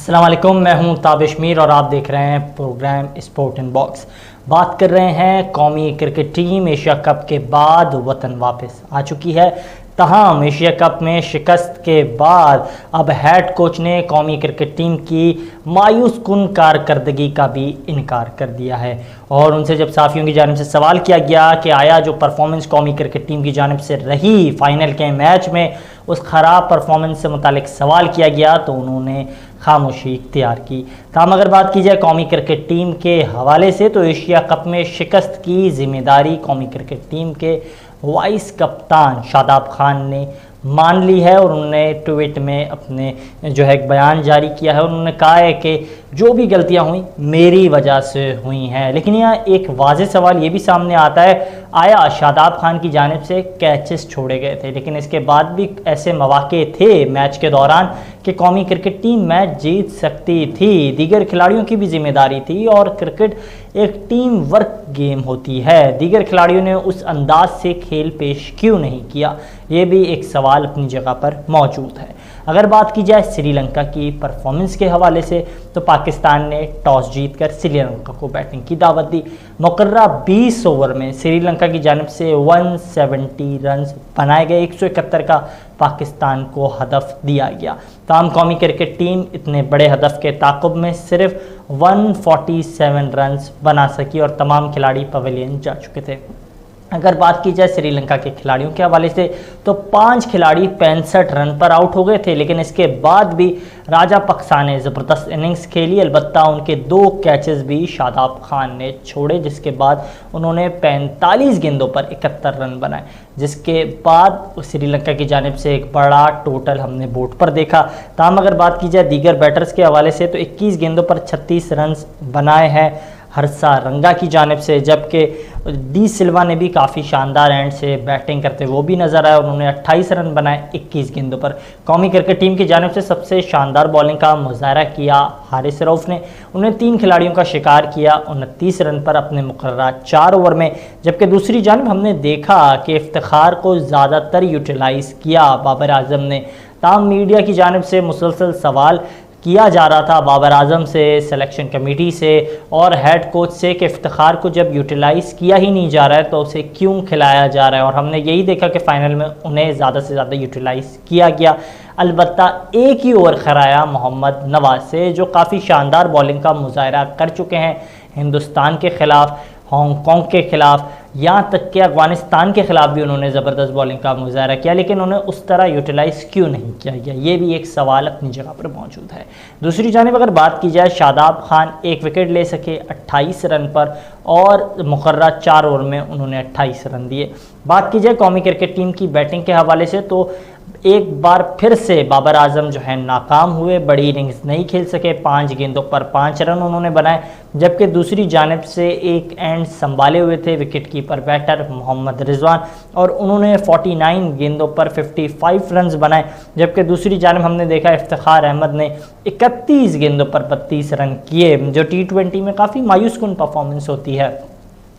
अस्सलाम वालेकुम, मैं हूं ताबिश मीर और आप देख रहे हैं प्रोग्राम स्पोर्ट इन बॉक्स। बात कर रहे हैं कौमी क्रिकेट टीम एशिया कप के बाद वतन वापस आ चुकी है। तमाम एशिया कप में शिकस्त के बाद अब हेड कोच ने कौमी क्रिकेट टीम की मायूस कुन कारकर्दगी का भी इनकार कर दिया है और उनसे जब साफियों की जानिब से सवाल किया गया कि आया जो परफॉर्मेंस कौमी क्रिकेट टीम की जानिब से रही फाइनल के मैच में, उस ख़राब परफॉर्मेंस से मुतालिक सवाल किया गया तो उन्होंने खामोशी इख्तियार की। ताम अगर बात की जाए कौमी क्रिकेट टीम के हवाले से तो एशिया कप में शिकस्त की जिम्मेदारी कौमी क्रिकेट टीम के वाइस कप्तान शादाब खान ने मान ली है और उन्होंने ट्वीट में अपने जो है एक बयान जारी किया है। उन्होंने कहा है कि जो भी गलतियां हुई मेरी वजह से हुई हैं, लेकिन यहाँ एक वाज़ेह सवाल ये भी सामने आता है, आया शादाब खान की जानिब से कैचेस छोड़े गए थे, लेकिन इसके बाद भी ऐसे मौके थे मैच के दौरान कि कौमी क्रिकेट टीम मैच जीत सकती थी। दीगर खिलाड़ियों की भी जिम्मेदारी थी और क्रिकेट एक टीम वर्क गेम होती है। दीगर खिलाड़ियों ने उस अंदाज से खेल पेश क्यों नहीं किया, ये भी एक सवाल अपनी जगह पर मौजूद है। अगर बात की जाए श्रीलंका की परफॉर्मेंस के हवाले से तो पाकिस्तान ने टॉस जीतकर श्रीलंका को बैटिंग की दावत दी। मुकर्रर 20 ओवर में श्रीलंका की जानिब से 170 रन बनाए गए, 171 का पाकिस्तान को हदफ दिया गया। तमाम कौमी क्रिकेट टीम इतने बड़े हदफ के ताक़ुब में सिर्फ 147 रन बना सकी और तमाम खिलाड़ी पवेलियन जा चुके थे। अगर बात की जाए श्रीलंका के खिलाड़ियों के हवाले से तो 5 खिलाड़ी 65 रन पर आउट हो गए थे, लेकिन इसके बाद भी राजापक्सा ने ज़बरदस्त इनिंग्स खेली। अलबत्ता उनके 2 कैचेस भी शादाब खान ने छोड़े, जिसके बाद उन्होंने 45 गेंदों पर 71 रन बनाए, जिसके बाद श्रीलंका की जानिब से एक बड़ा टोटल हमने बोर्ड पर देखा। ताम अगर बात की जाए दीगर बैटर्स के हवाले से तो 21 गेंदों पर 36 रन बनाए हैं हर्षा रंगा की जानिब से, जबकि डी सिल्वा ने भी काफ़ी शानदार एंड से बैटिंग करते वो भी नज़र आए। उन्होंने 28 रन बनाए 21 गेंदों पर। कौमी क्रिकेट टीम की जानिब से सबसे शानदार बॉलिंग का मुजाहरा किया हारिस रऊफ़ ने। उन्होंने 3 खिलाड़ियों का शिकार किया 29 रन पर अपने मुकर्रर 4 ओवर में, जबकि दूसरी जानिब हमने देखा कि इफ्तिखार को ज़्यादातर यूटिलाइज़ किया बाबर आजम ने। ताम मीडिया की जानिब से मुसलसल सवाल किया जा रहा था बाबर आजम से, सिलेक्शन कमेटी से और हेड कोच से कि इफ्तिखार को जब यूटिलाइज़ किया ही नहीं जा रहा है तो उसे क्यों खिलाया जा रहा है, और हमने यही देखा कि फ़ाइनल में उन्हें ज़्यादा से ज़्यादा यूटिलाइज़ किया गया। अलबत्ता एक ही ओवर खराया मोहम्मद नवाज से, जो काफ़ी शानदार बॉलिंग का मुजाहरा कर चुके हैं हिंदुस्तान के ख़िलाफ़, हांगकॉन्ग के ख़िलाफ़, यहाँ तक कि अफ़गानिस्तान के ख़िलाफ़ भी उन्होंने ज़बरदस्त बॉलिंग का मुजाहरा किया, लेकिन उन्हें उस तरह यूटिलाइज़ क्यों नहीं किया गया, ये भी एक सवाल अपनी जगह पर मौजूद है। दूसरी जानिब अगर बात की जाए शादाब खान 1 विकेट ले सके 28 रन पर और मुकर्रर 4 ओवर में उन्होंने 28 रन दिए। बात की जाए कौमी क्रिकेट टीम की बैटिंग के हवाले से तो एक बार फिर से बाबर आजम जो है नाकाम हुए, बड़ी इनिंग्स नहीं खेल सके, 5 गेंदों पर 5 रन उन्होंने बनाए, जबकि दूसरी जानिब से एक एंड संभाले हुए थे wicket keeper batter Mohammad Rizwan और उन्होंने 49 गेंदों पर 55 रन बनाए, जबकि दूसरी जानिब हमने देखा इफ्तिखार अहमद ने 31 गेंदों पर 32 रन किए, जो T20 में काफ़ी मायूस कुन परफॉर्मेंस होती है।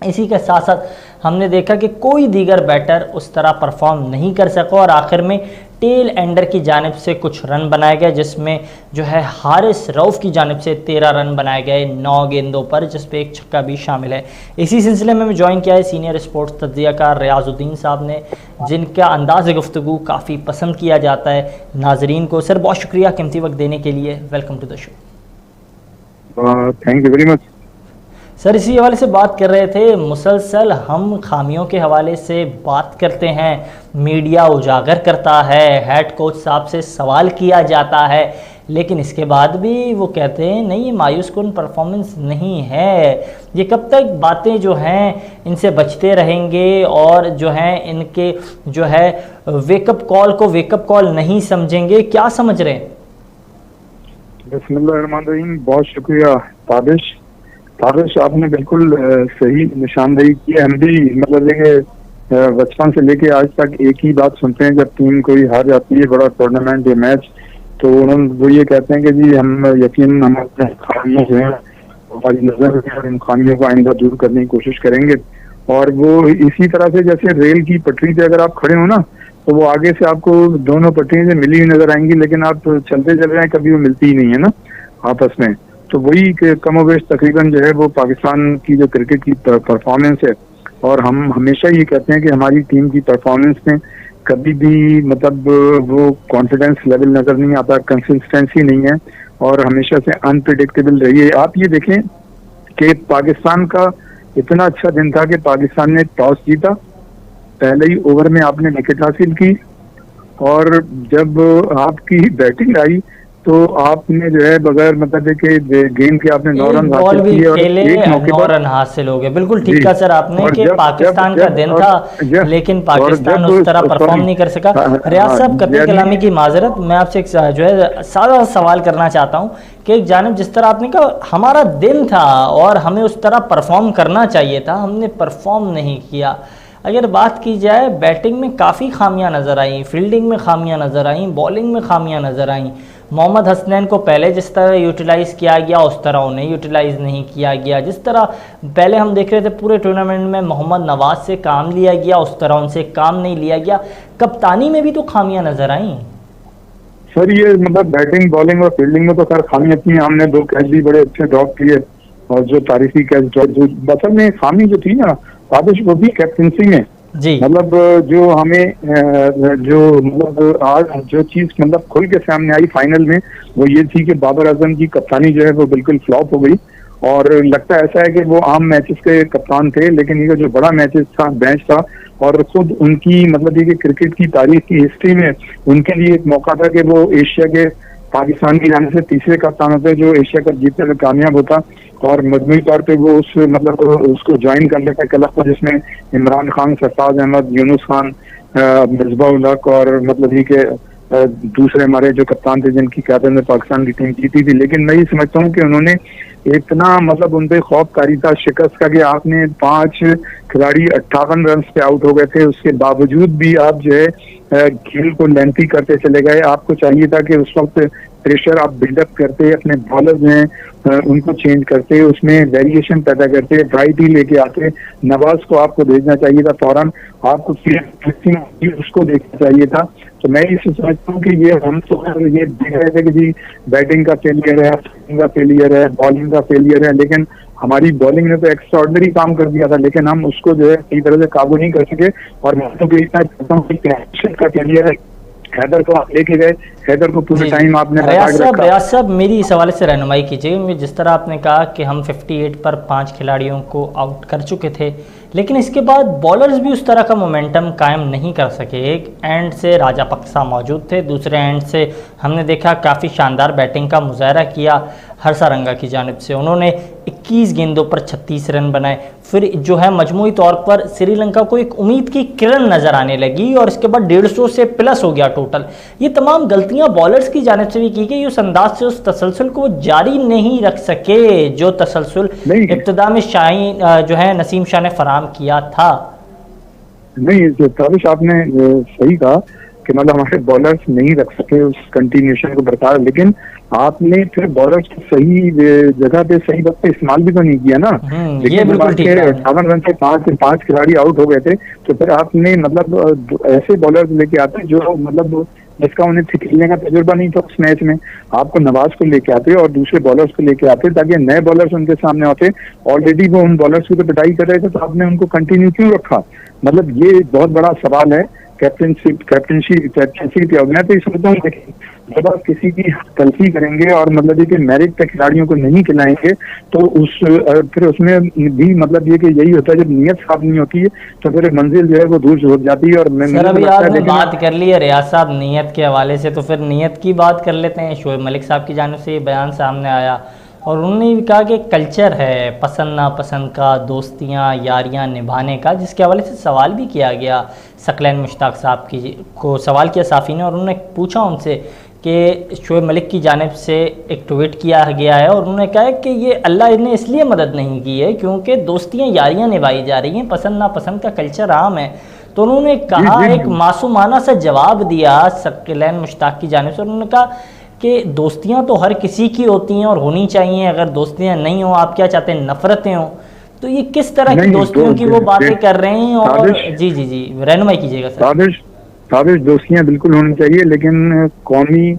इसी के साथ साथ हमने देखा कि कोई दीगर बैटर उस तरह परफॉर्म नहीं कर सका और आखिर में टेल एंडर की जानिब से कुछ रन बनाए गए, जिसमें जो है हारिस रऊफ़ की जानिब से 13 रन बनाए गए 9 गेंदों पर, जिसपे एक छक्का भी शामिल है। इसी सिलसिले में ज्वाइन किया है सीनियर स्पोर्ट्स तज्ज़ियाकार रियाजुद्दीन साहब ने, जिनका अंदाज़ गुफ्तगू काफ़ी पसंद किया जाता है नाजरीन को। सर बहुत शुक्रिया कीमती वक्त देने के लिए, welcome to the show. Thank you very much. Sir इसी हवाले से बात कर रहे थे, मुसलसल हम खामियों के हवाले से बात करते हैं, मीडिया उजागर करता है, हेड कोच साहब से सवाल किया जाता है, लेकिन इसके बाद भी वो कहते हैं नहीं ये मायूस कुन परफॉर्मेंस नहीं है। ये कब तक बातें जो हैं इनसे बचते रहेंगे और जो हैं इनके जो है वेकअप कॉल को वेकअप कॉल नहीं समझेंगे, क्या समझ रहे हैं? बिस्मिल्लाहिर्रहमानिर्रहीम, बहुत शुक्रिया ताबिश। आपने बिल्कुल सही निशानदेही की है। हम भी मतलब देखिए बचपन से लेके आज तक एक ही बात सुनते हैं, जब टीम कोई हार जाती है बड़ा टूर्नामेंट या मैच तो वो ये कहते हैं कि जी हम यकीन हमारे खामियां जो हैं हमारी नजर है और इन खामियों को आइंदा दूर करने की कोशिश करेंगे। और वो इसी तरह से जैसे रेल की पटरी पे अगर आप खड़े हो ना तो वो आगे से आपको दोनों पटरियां से मिली हुई नजर आएंगी, लेकिन आप चलते चल रहे हैं कभी वो मिलती ही नहीं है ना। आपस में। तो वही कमोवेश तकरीबन जो है वो पाकिस्तान की जो क्रिकेट की परफॉर्मेंस है, और हम हमेशा ये कहते हैं कि हमारी टीम की परफॉर्मेंस में कभी भी मतलब वो कॉन्फिडेंस लेवल नजर नहीं आता, कंसिस्टेंसी नहीं है, और हमेशा से अनप्रिडिक्टेबल रही है। आप ये देखें कि पाकिस्तान का इतना अच्छा दिन था कि पाकिस्तान ने टॉस जीता, पहले ही ओवर में आपने विकेट हासिल की, और जब आपकी बैटिंग आई तो आपने जो है बगैर मतलब कि गेम के आपने 9 रन बॉल हासिल भी किए, और खेले, एक मौके 9 पर रन हासिल हो गए। बिल्कुल ठीक जी। कहा सर आपने और कि जब जब पाकिस्तान का जब दिन और था, जब लेकिन और पाकिस्तान जब उस तरह परफॉर्म सॉरी, नहीं कर सका। हाँ रियाज हाँ, साहब, कतई यानी कलामी की माजरत, मैं आपसे एक जो है सादा सवाल करना चाहता हूँ कि एक जानिब जिस तरह आपने कहा हमारा दिन था और हमें उस तरह परफॉर्म करना चाहिए था, हमने परफॉर्म नहीं किया। अगर बात की जाए, बैटिंग में काफ़ी खामियां नज़र आई, फील्डिंग में खामियां नज़र आई, बॉलिंग में खामियां नज़र आई। मोहम्मद हसनैन को पहले जिस तरह यूटिलाइज़ किया गया उस तरह उन्हें यूटिलाइज़ नहीं किया गया। जिस तरह पहले हम देख रहे थे पूरे टूर्नामेंट में मोहम्मद नवाज से काम लिया गया, उस तरह उनसे काम नहीं लिया गया। कप्तानी में भी तो खामियां नज़र आई। सर ये मतलब बैटिंग बॉलिंग और फील्डिंग में तो खैर खामी अपनी, हमने 2 कैच भी बड़े अच्छे ड्रॉप किए, और जो तारीखी कैच ड्रॉप, जो असल में खामी जो थी ना आदिश, वो भी कैप्टनसी में। जी मतलब जो हमें जो मतलब आज जो चीज मतलब खुल के सामने आई फाइनल में, वो ये थी कि बाबर आजम की कप्तानी जो है वो बिल्कुल फ्लॉप हो गई। और लगता ऐसा है कि वो आम मैचेस के कप्तान थे, लेकिन ये जो बड़ा मैचेस था, मैच था, और खुद उनकी मतलब ये कि क्रिकेट की तारीख की हिस्ट्री में उनके लिए एक मौका था कि वो एशिया के पाकिस्तान की जाने से तीसरे कप्तान होते जो एशिया कप जीतने में कामयाब होता, और मजमूई तौर पे वो उस मतलब उसको ज्वाइन कर लेता क्लब को, जिसमें इमरान खान, सरफराज अहमद, यूनुस खान, मिसबाह उल हक, और मतलब ये कि दूसरे हमारे जो कप्तान थे जिनकी कैप्टन में पाकिस्तान की टीम जीती थी। लेकिन मैं ये समझता हूँ कि उन्होंने इतना मतलब उन पे खौफकारी था शिकस्त का कि आपने 5 खिलाड़ी 58 रन पे आउट हो गए थे, उसके बावजूद भी आप जो है खेल को लेंथी करते चले गए। आपको चाहिए था कि उस वक्त प्रेशर आप बिल्डअप करते, अपने बॉलर जो हैं उनको चेंज करते, उसमें वेरिएशन पैदा करते, वैरायटी लेके आते। नवाज को आपको भेजना चाहिए था फौरन, आपको उसको देखना चाहिए था। तो मैं इसे समझता हूँ कि ये हम तो ये देख रहे थे कि जी बैटिंग का फेलियर है, फील्डिंग का फेलियर है, बॉलिंग का फेलियर है, लेकिन हमारी बॉलिंग ने तो एक्स्ट्राऑर्डिनरी काम कर दिया था, लेकिन हम उसको जो है सही तरह से काबू नहीं कर सके। और मैं तो इतना चाहता हूँ कि का फेलियर है। हैदर को आप लेके गए, हैदर को पूरे टाइम आपने रियाज साहब मेरी इस हवाले से रहनुमाई कीजिए। जिस तरह आपने कहा कि हम 58 पर 5 खिलाड़ियों को आउट कर चुके थे, लेकिन इसके बाद बॉलर्स भी उस तरह का मोमेंटम कायम नहीं कर सके। एक एंड से राजा पक्सा मौजूद थे, दूसरे एंड से हमने देखा काफ़ी शानदार बैटिंग का मुजाहरा किया हरसारंगा की जानिब से। उन्होंने 21 गेंदों पर 36 रन बनाए। फिर जो है मजमूई तौर पर श्रीलंका को एक उम्मीद की किरण नज़र आने लगी, और इसके बाद 150 से प्लस हो गया टोटल। ये तमाम गलतियां बॉलर्स की जानिब से भी की गई, उस अंदाज से उस तसलसल को वो जारी नहीं रख सके जो तसलसल इब्तिदा में शाहीन जो है नसीम शाह ने फराम किया था। नहीं, ताबिश आपने सही कहा कि मतलब हमारे बॉलर्स नहीं रख सके उस कंटिन्यूएशन को बरकरार, लेकिन आपने फिर बॉलर्स को सही जगह पे सही वक्त पे इस्तेमाल भी तो नहीं किया ना। लेकिन जब आपके 58 रन से 5 खिलाड़ी आउट हो गए थे, तो फिर आपने मतलब ऐसे बॉलर्स लेके आते जो मतलब जिसका उन्हें खेलने का तजुर्बा नहीं था उस मैच में। आपको नवाज को लेके आते और दूसरे बॉलर्स को लेके आते ताकि नए बॉलर्स उनके सामने आते। ऑलरेडी वो उन बॉलर्स की तो पिटाई कर रहे थे, तो आपने उनको कंटिन्यू क्यों रखा? मतलब ये बहुत बड़ा सवाल है कैप्टनसी पे। मैं तो समझता हूँ जब आप किसी की तलफी करेंगे और मतलब ये कि मेरिट पे खिलाड़ियों को नहीं खिलाएंगे, तो उस फिर उसमें भी मतलब ये कि यही होता है, जब नीयत साफ नहीं होती है तो फिर मंजिल जो है वो दूर हो जाती है। और सर अभी आपने बात कर ली है रियाज साहब नीयत के हवाले से, तो फिर नीयत की बात कर लेते हैं। शोएब मलिक साहब की जानिब से ये बयान सामने आया और उन्होंने भी कहा कि कल्चर है पसंद नापसंद का, दोस्तियाँ यारियाँ निभाने का, जिसके हवाले से सवाल भी किया गया सकलैन मुश्ताक साहब को सवाल किया साफ़ी ने, और उन्होंने पूछा उनसे कि शोएब मलिक की जानिब से एक ट्वीट किया गया है और उन्होंने कहा है कि ये अल्लाह ने इसलिए मदद नहीं की है क्योंकि दोस्तियाँ यारियाँ निभाई जा रही हैं, पसंद नापसंद का कल्चर आम है। तो उन्होंने कहा, एक मासूमाना सा जवाब दिया सकलैन मुश्ताक की जानिब से, उन्होंने कहा कि दोस्तियां तो हर किसी की होती हैं और होनी चाहिए, अगर दोस्तियां नहीं हो, आप क्या चाहते हैं नफरतें हो? तो ये किस तरह की दोस्तियों की वो बातें कर रहे हैं? और जी जी जी रहनुमाई कीजिएगा सर। साबिश दोस्तियां बिल्कुल होनी चाहिए, लेकिन कौमी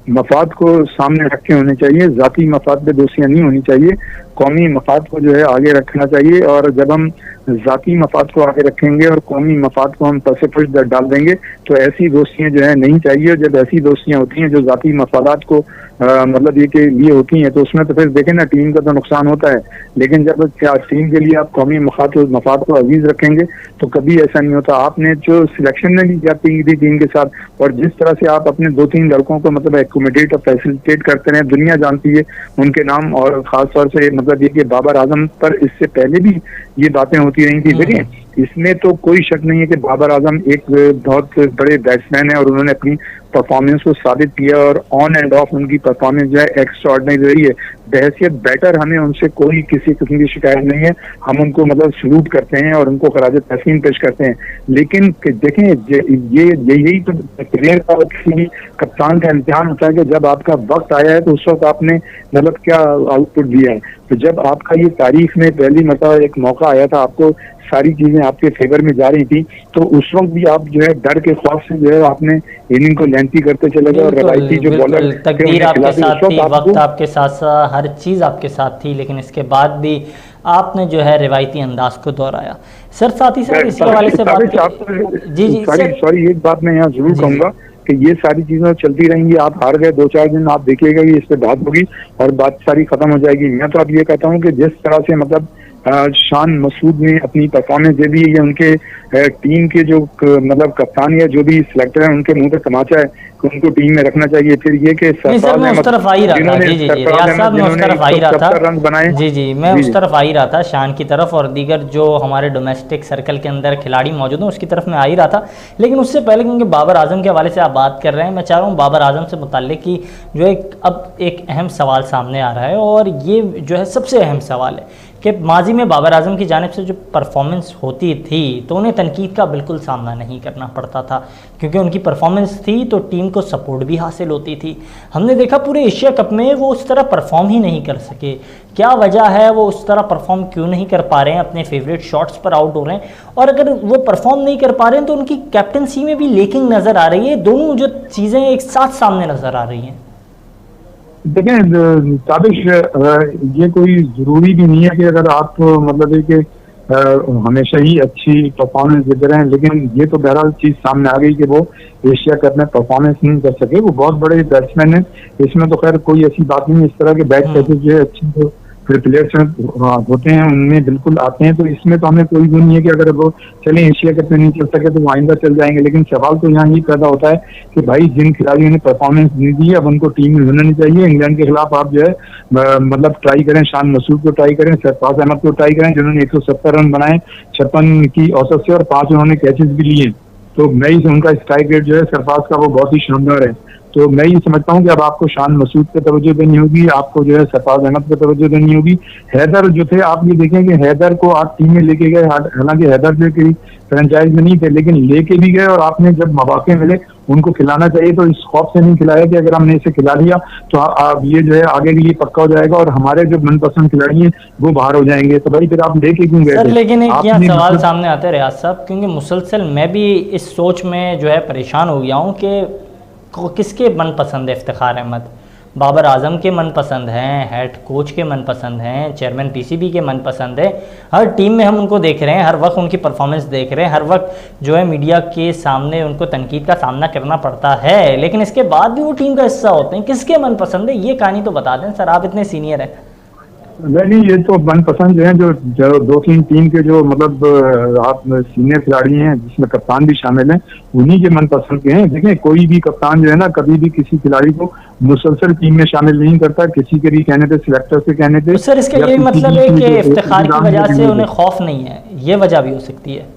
मफाद को सामने रखे होने चाहिए, जाती मफाद पे दोस्तियां नहीं होनी चाहिए, कौमी मफाद को जो है आगे रखना चाहिए। और जब हम जाती मफाद को आगे रखेंगे और कौमी मफाद को हम पसे डाल देंगे तो ऐसी दोस्तियां जो है नहीं चाहिए। जब ऐसी दोस्तियां होती हैं जो जाती मफादात को मतलब ये के लिए होती हैं तो उसमें तो फिर देखें ना, टीम का तो नुकसान होता है। लेकिन जब टीम के लिए आप कौमी मफाद को अजीज रखेंगे तो कभी ऐसा नहीं होता। आपने जो सिलेक्शन में भी जाती थी टीम के साथ, और जिस तरह से आप अपने 2-3 लड़कों को मतलब एकोमोडेट और फैसिलिटेट करते रहे, दुनिया जानती है उनके नाम। और खासतौर से मतलब ये कि बाबर आजम पर इससे पहले भी ये बातें होती रही थी। देखिए इसमें तो कोई शक नहीं है कि बाबर आजम एक बहुत बड़े बैट्समैन है और उन्होंने अपनी परफॉर्मेंस को साबित किया और ऑन एंड ऑफ उनकी परफॉर्मेंस जो है एक्स्ट्राऑर्डिनरी रही है। बहैसियत बैटर हमें उनसे कोई किसी किस्म की शिकायत नहीं है, हम उनको मतलब सलूट करते हैं और उनको खराज तहसीन पेश करते हैं। लेकिन देखें ये यही तो प्लेयर का किसी भी कप्तान का इम्तिहान होता है कि जब आपका वक्त आया है तो उस वक्त आपने मतलब क्या आउटपुट दिया है। तो जब आपका ये तारीख में पहली मतलब एक मौका आया था, आपको सारी चीजें आपके फेवर में जा रही थी, तो उस वक्त भी आप जो है डर के खौफ से जो है आपने इनिंग को लेंथी करते चले गए। और रवायती जो बॉलर तकदीर आपके साथ थी, वक्त आपके साथ, हर चीज आपके साथ थी, लेकिन इसके बाद भी आपने जो है रिवायती अंदाज को दोहराया। सर साथ ही साथ इसी हवाले से बात जी सॉरी एक बात मैं यहाँ जरूर कहूंगा कि ये सारी चीजें चलती रहेंगी। आप हार गए 2-4 दिन, आप देखिएगा कि इस पे बात होगी और बात सारी खत्म हो जाएगी। मैं तो अब ये कहता हूँ कि जिस तरह से मतलब शान मसूद ने अपनी परफॉर्मेंस दे दी है, उनके टीम के जो मतलब कप्तान या जो भी सिलेक्टर है उनके मुंह पे तमाचा है कि उनको टीम में रखना चाहिए। फिर ये कि सर मैं उस तरफ आ ही रहा था, जी रियाज साहब मैं उस तरफ आ ही रहा था, रन बनाए जी मैं उस तरफ आ ही रहा था, शान की तरफ और दीगर जो हमारे डोमेस्टिक सर्कल के अंदर खिलाड़ी मौजूद हैं उसकी तरफ मैं आ ही रहा था। लेकिन उससे पहले क्योंकि बाबर आजम के हवाले से आप बात कर रहे हैं, मैं चाह रहा हूँ बाबर आजम से मुताल्लिक की जो अब एक अहम सवाल सामने आ रहा है और ये जो है सबसे अहम सवाल है कि माजी में बाबर आजम की जानिब से जो परफॉर्मेंस होती थी तो उन्हें तनकीद का बिल्कुल सामना नहीं करना पड़ता था, क्योंकि उनकी परफॉर्मेंस थी तो टीम को सपोर्ट भी हासिल होती थी। हमने देखा पूरे एशिया कप में वो उस तरह परफॉर्म ही नहीं कर सके। क्या वजह है, वो उस तरह परफॉर्म क्यों नहीं कर पा रहे हैं, अपने फेवरेट शॉट्स पर आउट हो रहे हैं, और अगर वो परफॉर्म नहीं कर पा रहे हैं तो उनकी कैप्टनसी में भी लेकिंग नज़र आ रही है। दोनों जो चीज़ें एक साथ सामने नज़र आ रही हैं। देखें ताबिश, ये कोई जरूरी भी नहीं है कि अगर आप मतलब है कि हमेशा ही अच्छी परफॉर्मेंस देते रहे, लेकिन ये तो बहरहाल चीज सामने आ गई कि वो एशिया कप में परफॉर्मेंस नहीं कर सके। वो बहुत बड़े बैट्समैन है, इसमें तो खैर कोई ऐसी बात नहीं। इस तरह के बैट पैसेज जो है अच्छी जो फिर प्लेयर्स होते हैं उनमें बिल्कुल आते हैं, तो इसमें तो हमें कोई वो नहीं है कि अगर वो चले एशिया कप में नहीं चल सके तो वो आइंदा चल जाएंगे। लेकिन सवाल तो यहाँ ये पैदा होता है कि भाई जिन खिलाड़ियों ने परफॉर्मेंस नहीं दी है अब उनको टीम में होना नहीं चाहिए। इंग्लैंड के खिलाफ आप जो है मतलब ट्राई करें, शान मसूद को ट्राई करें, सरफराज अहमद को ट्राई करें जिन्होंने 170 रन बनाए 56 की औसत से और 5 उन्होंने कैचेस भी लिए। तो मैं ही उनका स्ट्राइक रेट जो है सरफराज का वो बहुत ही शानदार है। तो मैं ये समझता हूँ कि अब आपको शान मसूद पे तवज्जो देनी होगी, आपको जो है सरफराज अहमद पे तवज्जो देनी होगी। हैदर जो थे, आप ये देखें कि हैदर को आप टीम में लेके गए, हालांकि हैदर जो कि फ्रेंचाइज में नहीं थे लेकिन लेके भी गए और आपने जब मौके मिले उनको खिलाना चाहिए तो इस खौफ से नहीं खिलाया कि अगर हमने इसे खिला दिया तो आप ये जो है आगे के लिए पक्का हो जाएगा और हमारे जो मनपसंद खिलाड़ी हैं वो बाहर हो जाएंगे। तो भाई फिर आप लेके क्यों गए? लेकिन एक यहाँ सवाल सामने आता है रियाज साहब, क्योंकि मुसलसल मैं भी इस सोच में जो है परेशान हो गया हूँ कि किसके मनपसंद है इफ्तिखार अहमद? बाबर आजम के मनपसंद हैं, हेड कोच के मनपसंद हैं, चेयरमैन पीसीबी के मनपसंद है। हर टीम में हम उनको देख रहे हैं, हर वक्त उनकी परफॉर्मेंस देख रहे हैं, हर वक्त जो है मीडिया के सामने उनको तनकीद का सामना करना पड़ता है, लेकिन इसके बाद भी वो टीम का हिस्सा होते हैं। किसके मनपसंद है ये कहानी तो बता दें सर, आप इतने सीनियर हैं। नहीं, ये तो मनपसंद जो है जो 2-3 टीम के जो मतलब आप सीनियर खिलाड़ी हैं जिसमें कप्तान भी शामिल हैं उन्हीं के मनपसंद के हैं। देखिए कोई भी कप्तान जो है ना कभी भी किसी खिलाड़ी को मुसलसल टीम में शामिल नहीं करता, किसी के भी कहने पे, सिलेक्टर से कहने पे। तो सर इसका ये मतलब है कि इफ्तिखार की वजह से उन्हें खौफ नहीं है, ये वजह भी हो सकती है।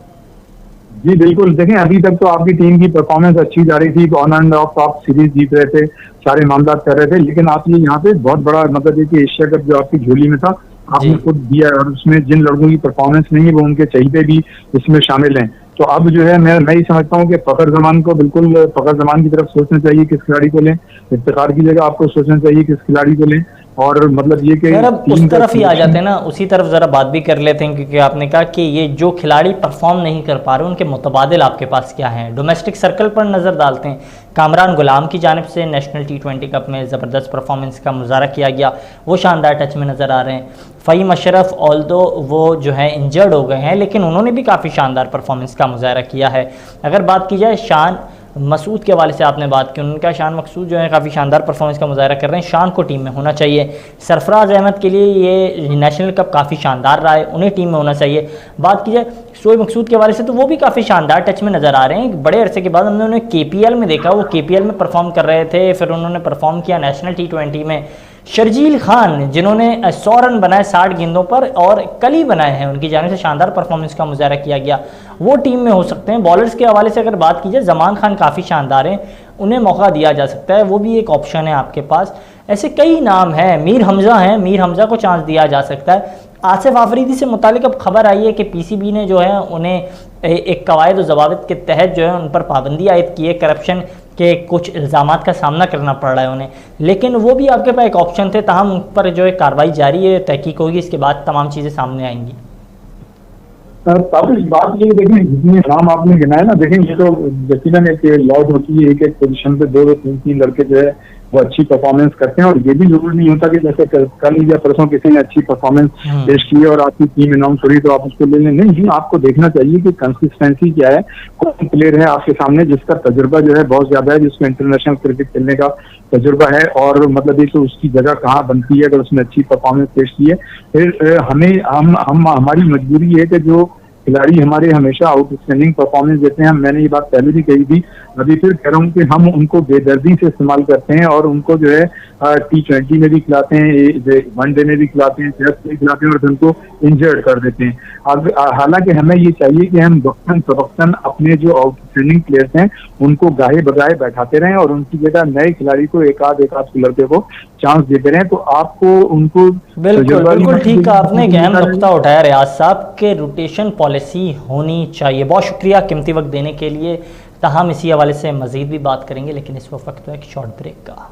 जी बिल्कुल, देखें अभी तक तो आपकी टीम की परफॉर्मेंस अच्छी जा रही थी, ऑन एंड ऑफ आप सीरीज जीत रहे थे, सारे मामला कर रहे थे, लेकिन आप ये यहाँ पे बहुत बड़ा मतलब है कि एशिया कप जो आपकी झोली में था आपने खुद दिया और उसमें जिन लड़कों की परफॉर्मेंस नहीं है वो उनके चहीते भी इसमें शामिल हैं। तो अब जो है मैं ही समझता हूँ कि फखर जमान को बिल्कुल फखर जमान की तरफ सोचना चाहिए किस खिलाड़ी को लें, इफ्तिखार की जगह आपको सोचना चाहिए किस खिलाड़ी को लें। और मतलब ये कि यार अब उस तरफ ही आ जाते हैं ना, उसी तरफ ज़रा बात भी कर लेते हैं, क्योंकि आपने कहा कि ये जो खिलाड़ी परफॉर्म नहीं कर पा रहे उनके मुतबादिल आपके पास क्या हैं। डोमेस्टिक सर्कल पर नज़र डालते हैं। कामरान गुलाम की जानिब से नेशनल T20 कप में ज़बरदस्त परफॉर्मेंस का मुजाहरा किया गया, वो शानदार टच में नज़र आ रहे हैं। फ़हीम अशरफ ऑल्दो वो जो है इंजर्ड हो गए हैं, लेकिन उन्होंने भी काफ़ी शानदार परफॉर्मेंस का मुजाहरा किया है। अगर बात की जाए शान मसूद के हवाले से आपने बात की, उनका शान मकसूद जो है काफ़ी शानदार परफॉर्मेंस का मुजाहरा कर रहे हैं, शान को टीम में होना चाहिए। सरफराज अहमद के लिए ये नेशनल कप काफ़ी शानदार रहा है, उन्हें टीम में होना चाहिए। बात की जाए शोएब मकसूद के हवाले से तो वो भी काफ़ी शानदार टच में नज़र आ रहे हैं। बड़े अरसे के बाद हमने उन्हें KPL में देखा, वो KPL में परफॉर्म कर रहे थे, फिर उन्होंने परफॉर्म किया नेशनल T20 में। शर्जील खान जिन्होंने 100 रन बनाए 60 गेंदों पर और कल ही बनाए हैं, उनकी जानिब से शानदार परफॉर्मेंस का मुजाहरा किया गया, वो टीम में हो सकते हैं। बॉलर्स के हवाले से अगर बात की जाए, जमान खान काफ़ी शानदार हैं, उन्हें मौका दिया जा सकता है, वो भी एक ऑप्शन है आपके पास। ऐसे कई नाम हैं, मीर हमज़ा हैं, मीर हमज़ा को चांस दिया जा सकता है। आसिफ आफरीदी से मुतालिक अब खबर आई है कि PCB ने जो है उन्हें एक कवायद और ज़वाबित के तहत जो है उन पर पाबंदी आयद की है, करप्शन के कुछ इल्ज़ामात का सामना करना पड़ रहा है उन्हें, लेकिन वो भी आपके पास एक ऑप्शन थे। ताहम उन पर जो है कार्रवाई जारी है, तहकीक होगी, इसके बाद तमाम चीज़ें सामने आएंगी। ताबिश बात ये देखें, जितने नाम आपने गिनाए ना, देखें ये तो यकीनन एक लॉज होती है, एक पोजीशन पे दो तीन लड़के जो है वो अच्छी परफॉर्मेंस करते हैं, और ये भी जरूरी नहीं होता कि जैसे कल या परसों किसी ने अच्छी परफॉर्मेंस पेश की है और आपकी टीम अनाउंस हो रही तो आप उसको ले लें, नहीं, आपको देखना चाहिए कि कंसिस्टेंसी क्या है, कौन प्लेयर है आपके सामने जिसका तजुर्बा जो है बहुत ज्यादा है, जिसको इंटरनेशनल क्रिकेट खेलने का तजुर्बा है, और मतलब ये तो उसकी जगह कहाँ बनती है अगर उसने अच्छी परफॉर्मेंस पेश की है। फिर हमारी मजबूरी है कि जो खिलाड़ी हमारे हमेशा आउटस्टैंडिंग परफॉर्मेंस देते हैं, मैंने ये बात पहले भी कही थी, अभी फिर कह रहा हूँ कि हम उनको बेदर्दी से इस्तेमाल करते हैं और उनको जो है T20 में भी खिलाते हैं, वनडे में भी खिलाते हैं, टेस्ट में खिलाते हैं और उनको इंजर्ड कर देते हैं। अब हालांकि हमें ये चाहिए कि हम वक्तन फवक्तन अपने जो आउटस्टैंडिंग प्लेयर्स हैं उनको गाहे बगाहे बैठाते रहें और उनकी जगह नए खिलाड़ी को एक आध लड़के को चांस देते रहें, तो आपको उनको बिल्कुल ठीक है। आपने एक अहम नुकता उठाया रियाज साहब के रोटेशन पॉलिसी होनी चाहिए। बहुत शुक्रिया कीमती वक्त देने के लिए। ताहम इसी हवाले से मज़ीद भी बात करेंगे, लेकिन इस वक्त तो एक शॉर्ट ब्रेक का।